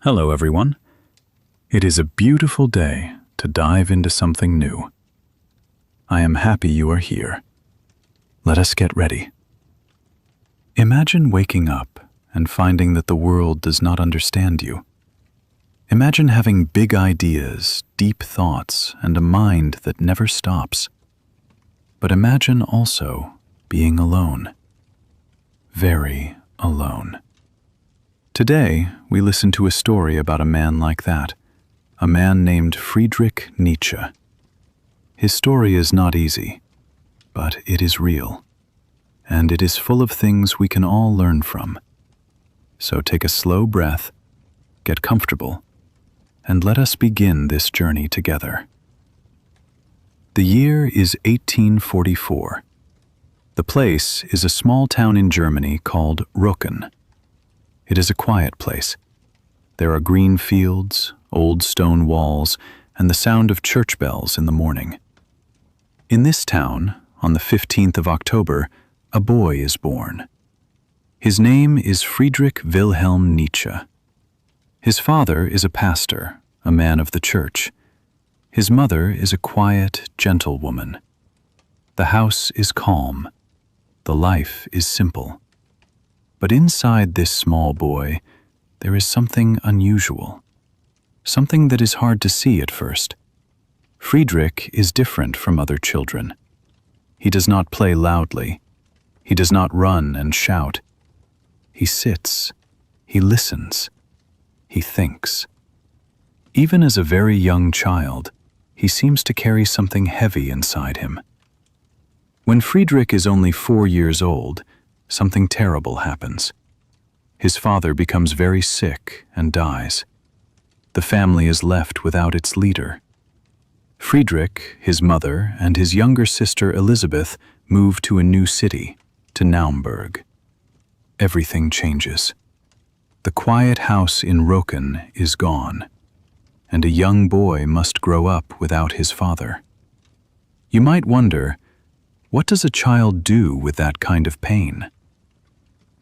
Hello, everyone. It is a beautiful day to dive into something new. I am happy you are here. Let us get ready. Imagine waking up and finding that the world does not understand you. Imagine having big ideas, deep thoughts, and a mind that never stops. But imagine also being alone. Very alone. Today, we listen to a story about a man like that, a man named Friedrich Nietzsche. His story is not easy, but it is real, and it is full of things we can all learn from. So take a slow breath, get comfortable, and let us begin this journey together. The year is 1844. The place is a small town in Germany called Rücken. It is a quiet place. There are green fields, old stone walls, and the sound of church bells in the morning. In this town, on the 15th of October, a boy is born. His name is Friedrich Wilhelm Nietzsche. His father is a pastor, a man of the church. His mother is a quiet, gentle woman. The house is calm. The life is simple. But inside this small boy, there is something unusual, something that is hard to see at first. Friedrich is different from other children. He does not play loudly. He does not run and shout. He sits. He listens. He thinks. Even as a very young child, he seems to carry something heavy inside him. When Friedrich is only 4 years old, something terrible happens. His father becomes very sick and dies. The family is left without its leader. Friedrich, his mother, and his younger sister Elizabeth move to a new city, to Naumburg. Everything changes. The quiet house in Rücken is gone, and a young boy must grow up without his father. You might wonder, what does a child do with that kind of pain?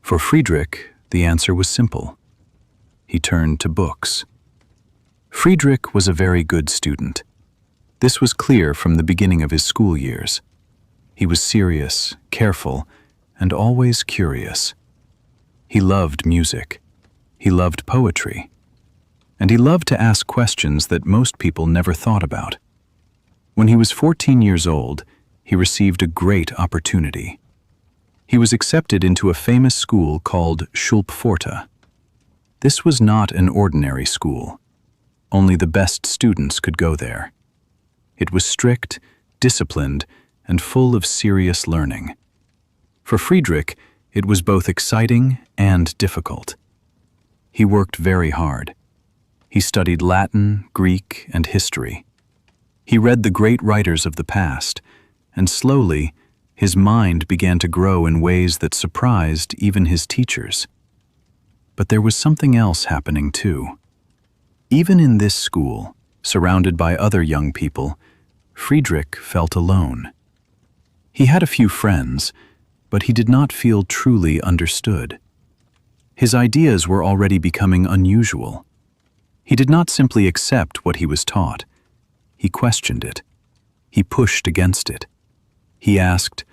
For Friedrich, the answer was simple. He turned to books. Friedrich was a very good student. This was clear from the beginning of his school years. He was serious, careful, and always curious. He loved music. He loved poetry. And he loved to ask questions that most people never thought about. When he was 14 years old, he received a great opportunity. He was accepted into a famous school called Schulpforta. This was not an ordinary school. Only the best students could go there. It was strict, disciplined, and full of serious learning. For Friedrich, it was both exciting and difficult. He worked very hard. He studied Latin, Greek, and history. He read the great writers of the past, and slowly, his mind began to grow in ways that surprised even his teachers. But there was something else happening too. Even in this school, surrounded by other young people, Friedrich felt alone. He had a few friends, but he did not feel truly understood. His ideas were already becoming unusual. He did not simply accept what he was taught. He questioned it. He pushed against it. He asked,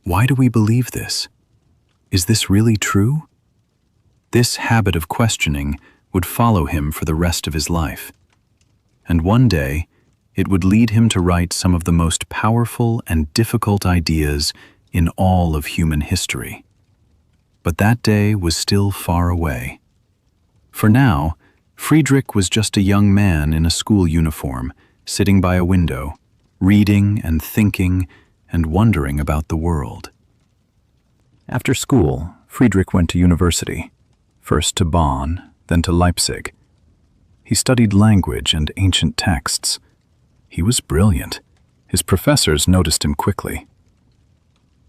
"Why do we believe this? Is this really true?" This habit of questioning would follow him for the rest of his life. And one day, it would lead him to write some of the most powerful and difficult ideas in all of human history. But that day was still far away. For now, Friedrich was just a young man in a school uniform, sitting by a window, reading and thinking and wondering about the world. After school, Friedrich went to university, first to Bonn, then to Leipzig. He studied language and ancient texts. He was brilliant. His professors noticed him quickly.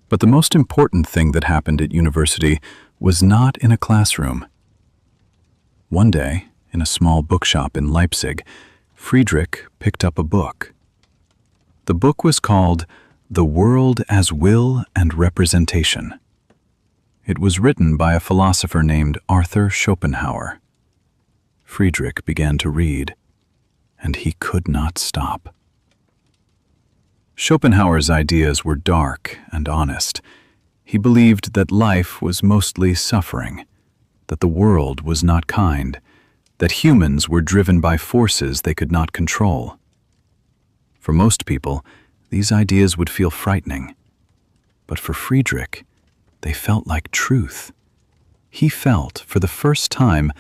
But the most important thing that happened at university was not in a classroom. One day, in a small bookshop in Leipzig, Friedrich picked up a book. The book was called The World as Will and Representation. It was written by a philosopher named Arthur Schopenhauer. Friedrich began to read, and he could not stop. Schopenhauer's ideas were dark and honest. He believed that life was mostly suffering, that the world was not kind, that humans were driven by forces they could not control. For most people, these ideas would feel frightening. But for Friedrich, they felt like truth. He felt, for the first time,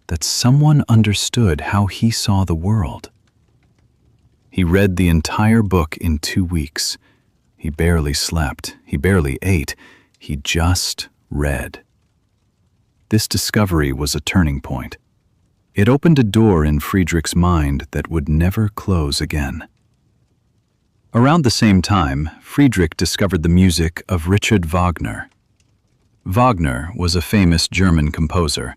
that someone understood how he saw the world. He read the entire book in 2 weeks. He barely slept. He barely ate. He just read. This discovery was a turning point. It opened a door in Friedrich's mind that would never close again. Around the same time, Friedrich discovered the music of Richard Wagner. Wagner was a famous German composer.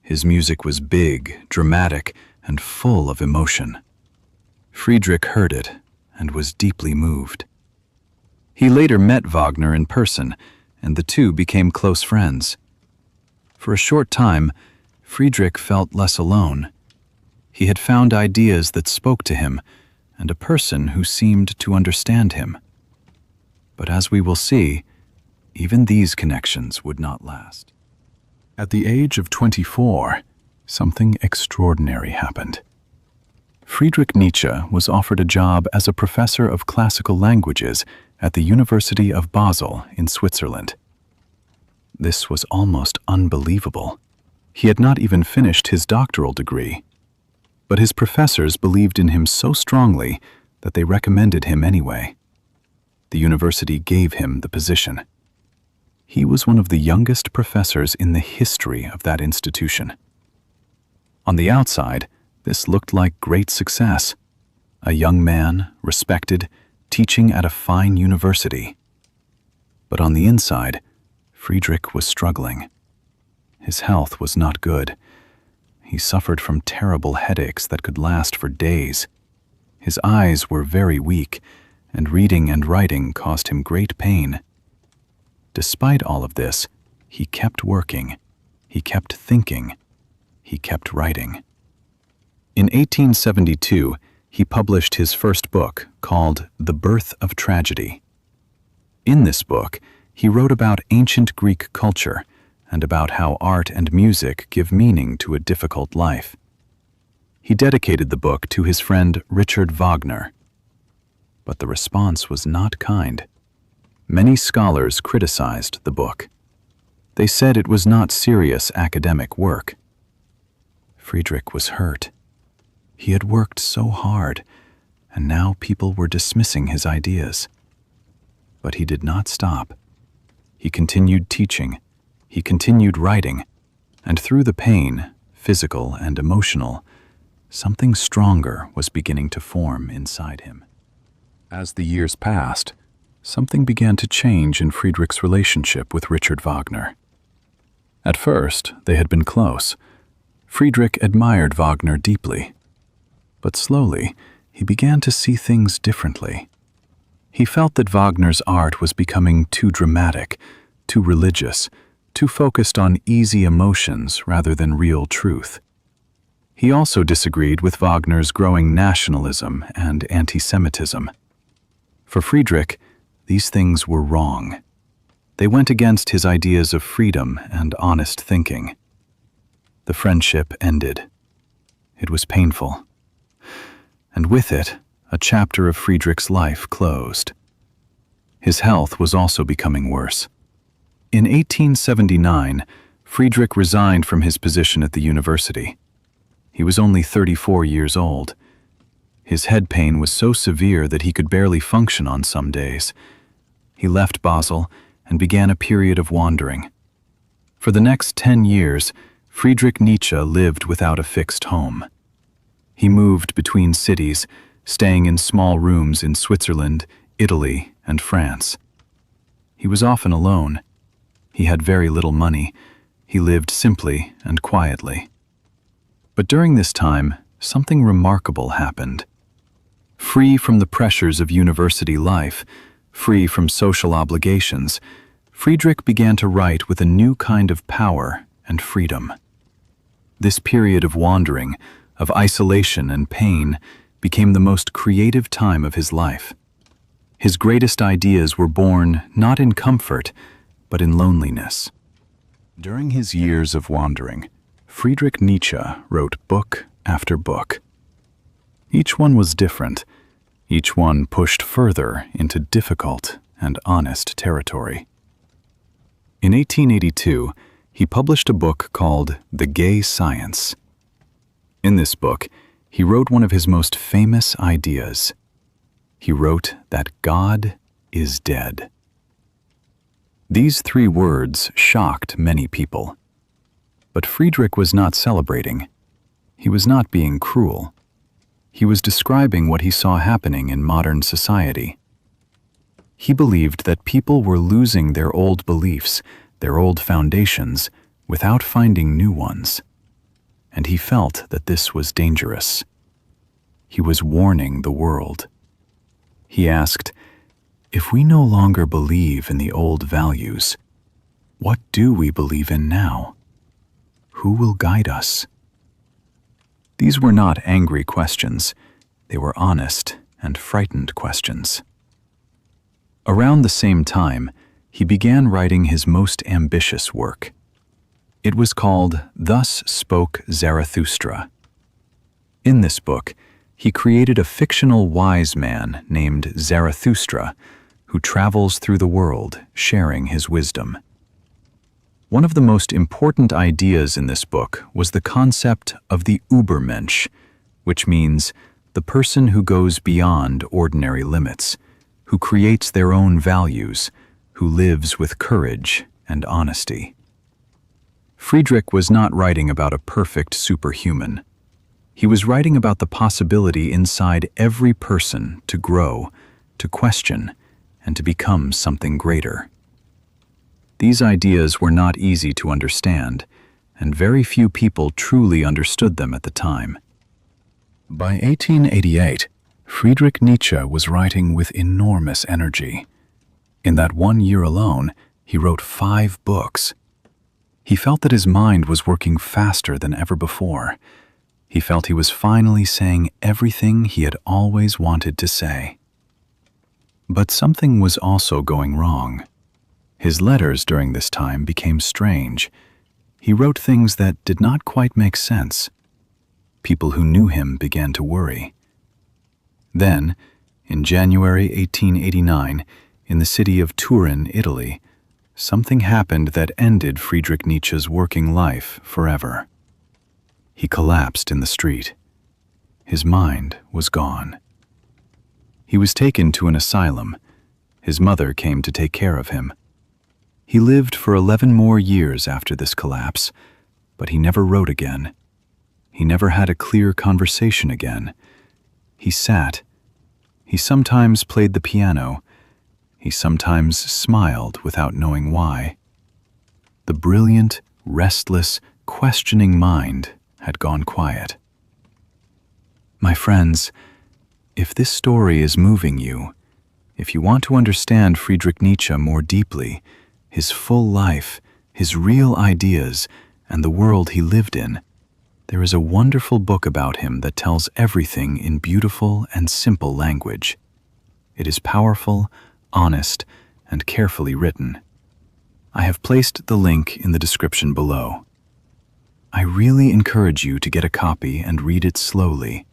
His music was big, dramatic, and full of emotion. Friedrich heard it and was deeply moved. He later met Wagner in person, and the two became close friends. For a short time, Friedrich felt less alone. He had found ideas that spoke to him, and a person who seemed to understand him. But as we will see, even these connections would not last. At the age of 24, something extraordinary happened. Friedrich Nietzsche was offered a job as a professor of classical languages at the University of Basel in Switzerland. This was almost unbelievable. He had not even finished his doctoral degree. But his professors believed in him so strongly that they recommended him anyway. The university gave him the position. He was one of the youngest professors in the history of that institution. On the outside, this looked like great success. A young man, respected, teaching at a fine university. But on the inside, Friedrich was struggling. His health was not good. He suffered from terrible headaches that could last for days. His eyes were very weak, and reading and writing caused him great pain. Despite all of this, he kept working. He kept thinking. He kept writing. In 1872, he published his first book called The Birth of Tragedy. In this book, he wrote about ancient Greek culture and about how art and music give meaning to a difficult life. He dedicated the book to his friend Richard Wagner. But the response was not kind. Many scholars criticized the book. They said it was not serious academic work. Friedrich was hurt. He had worked so hard, and now people were dismissing his ideas. But he did not stop. He continued teaching. He continued writing, and through the pain, physical and emotional, something stronger was beginning to form inside him. As the years passed, something began to change in Friedrich's relationship with Richard Wagner. At first, they had been close. Friedrich admired Wagner deeply. But slowly, he began to see things differently. He felt that Wagner's art was becoming too dramatic, too religious, too focused on easy emotions rather than real truth. He also disagreed with Wagner's growing nationalism and anti-Semitism. For Friedrich, these things were wrong. They went against his ideas of freedom and honest thinking. The friendship ended. It was painful. And with it, a chapter of Friedrich's life closed. His health was also becoming worse. In 1879, Friedrich resigned from his position at the university. He was only 34 years old. His head pain was so severe that he could barely function on some days. He left Basel and began a period of wandering. For the next 10 years, Friedrich Nietzsche lived without a fixed home. He moved between cities, staying in small rooms in Switzerland, Italy, and France. He was often alone. He had very little money. He lived simply and quietly. But during this time, something remarkable happened. Free from the pressures of university life, free from social obligations, Friedrich began to write with a new kind of power and freedom. This period of wandering, of isolation and pain, became the most creative time of his life. His greatest ideas were born not in comfort, but in loneliness. During his years of wandering, Friedrich Nietzsche wrote book after book. Each one was different. Each one pushed further into difficult and honest territory. In 1882, he published a book called The Gay Science. In this book, he wrote one of his most famous ideas. He wrote that God is dead. These 3 words shocked many people. But Friedrich was not celebrating. He was not being cruel. He was describing what he saw happening in modern society. He believed that people were losing their old beliefs, their old foundations, without finding new ones. And he felt that this was dangerous. He was warning the world. He asked, if we no longer believe in the old values, what do we believe in now? Who will guide us? These were not angry questions. They were honest and frightened questions. Around the same time, he began writing his most ambitious work. It was called Thus Spoke Zarathustra. In this book, he created a fictional wise man named Zarathustra, who travels through the world sharing his wisdom. One of the most important ideas in this book was the concept of the Übermensch, which means the person who goes beyond ordinary limits, who creates their own values, who lives with courage and honesty. Friedrich was not writing about a perfect superhuman. He was writing about the possibility inside every person to grow, to question, and to become something greater. These ideas were not easy to understand, and very few people truly understood them at the time. By 1888, Friedrich Nietzsche was writing with enormous energy. In that 1 year alone, he wrote 5 books. He felt that his mind was working faster than ever before. He felt he was finally saying everything he had always wanted to say. But something was also going wrong. His letters during this time became strange. He wrote things that did not quite make sense. People who knew him began to worry. Then, in January 1889, in the city of Turin, Italy, something happened that ended Friedrich Nietzsche's working life forever. He collapsed in the street. His mind was gone. He was taken to an asylum. His mother came to take care of him. He lived for 11 more years after this collapse, but he never wrote again. He never had a clear conversation again. He sat. He sometimes played the piano. He sometimes smiled without knowing why. The brilliant, restless, questioning mind had gone quiet. My friends, if this story is moving you, if you want to understand Friedrich Nietzsche more deeply, his full life, his real ideas, and the world he lived in, there is a wonderful book about him that tells everything in beautiful and simple language. It is powerful, honest, and carefully written. I have placed the link in the description below. I really encourage you to get a copy and read it slowly,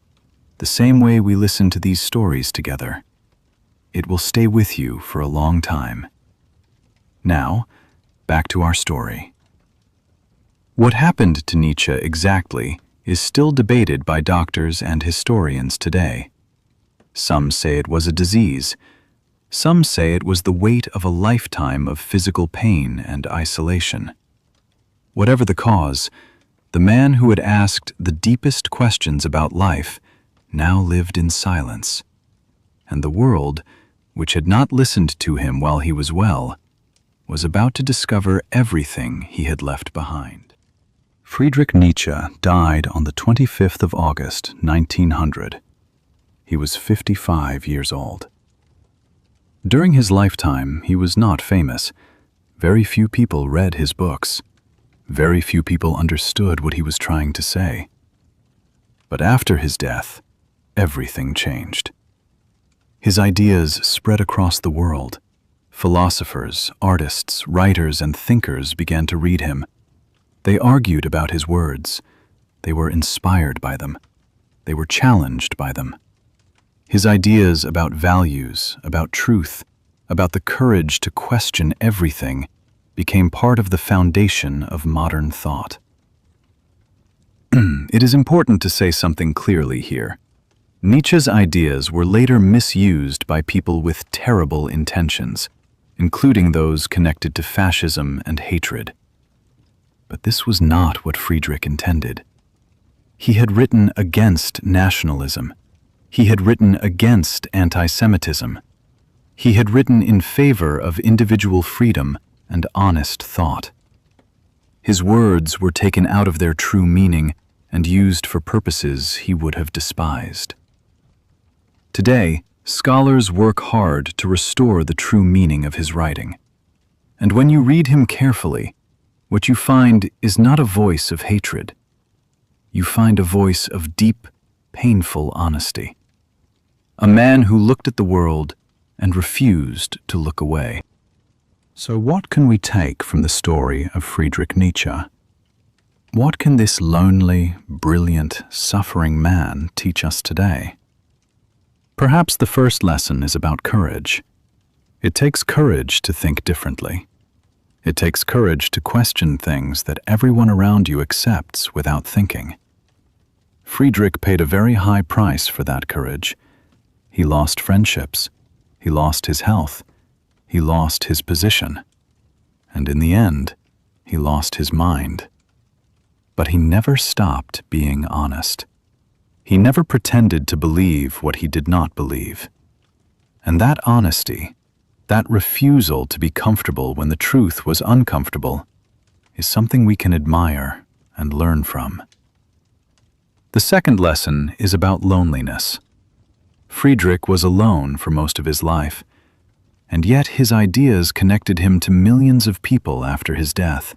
the same way we listen to these stories together. It will stay with you for a long time. Now, back to our story. What happened to Nietzsche exactly is still debated by doctors and historians today. Some say it was a disease. Some say it was the weight of a lifetime of physical pain and isolation. Whatever the cause, the man who had asked the deepest questions about life now lived in silence, and the world, which had not listened to him while he was well, was about to discover everything he had left behind. Friedrich Nietzsche died on the 25th of August, 1900. He was 55 years old. During his lifetime, he was not famous, Very few people read his books. Very few people understood what he was trying to say. But after his death, everything changed. His ideas spread across the world. Philosophers, artists, writers, and thinkers began to read him. They argued about his words. They were inspired by them. They were challenged by them. His ideas about values, about truth, about the courage to question everything became part of the foundation of modern thought. It is important to say something clearly here. Nietzsche's ideas were later misused by people with terrible intentions, including those connected to fascism and hatred. But this was not what Friedrich intended. He had written against nationalism. He had written against anti-Semitism. He had written in favor of individual freedom and honest thought. His words were taken out of their true meaning and used for purposes he would have despised. Today, scholars work hard to restore the true meaning of his writing. And when you read him carefully, what you find is not a voice of hatred. You find a voice of deep, painful honesty. A man who looked at the world and refused to look away. So what can we take from the story of Friedrich Nietzsche? What can this lonely, brilliant, suffering man teach us today? Perhaps the first lesson is about courage. It takes courage to think differently. It takes courage to question things that everyone around you accepts without thinking. Friedrich paid a very high price for that courage. He lost friendships. He lost his health. He lost his position. And in the end, he lost his mind. But he never stopped being honest. He never pretended to believe what he did not believe. And that honesty, that refusal to be comfortable when the truth was uncomfortable, is something we can admire and learn from. The second lesson is about loneliness. Friedrich was alone for most of his life, and yet his ideas connected him to millions of people after his death.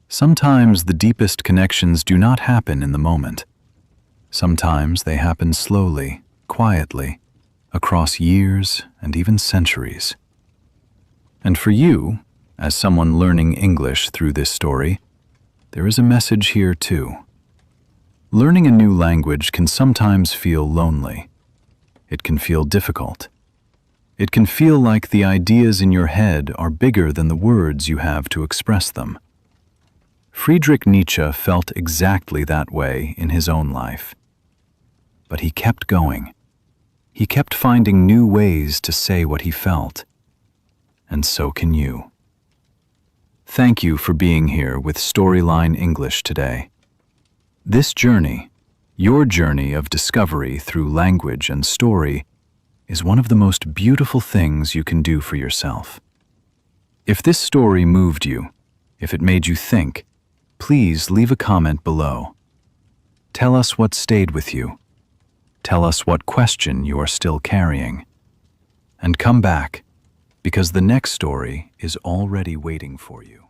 Sometimes the deepest connections do not happen in the moment. Sometimes they happen slowly, quietly, across years and even centuries. And for you, as someone learning English through this story, there is a message here too. Learning a new language can sometimes feel lonely. It can feel difficult. It can feel like the ideas in your head are bigger than the words you have to express them. Friedrich Nietzsche felt exactly that way in his own life. But he kept going. He kept finding new ways to say what he felt. And so can you. Thank you for being here with Storyline English today. This journey, your journey of discovery through language and story, is one of the most beautiful things you can do for yourself. If this story moved you, if it made you think, please leave a comment below. Tell us what stayed with you. Tell us what question you are still carrying. And come back, because the next story is already waiting for you.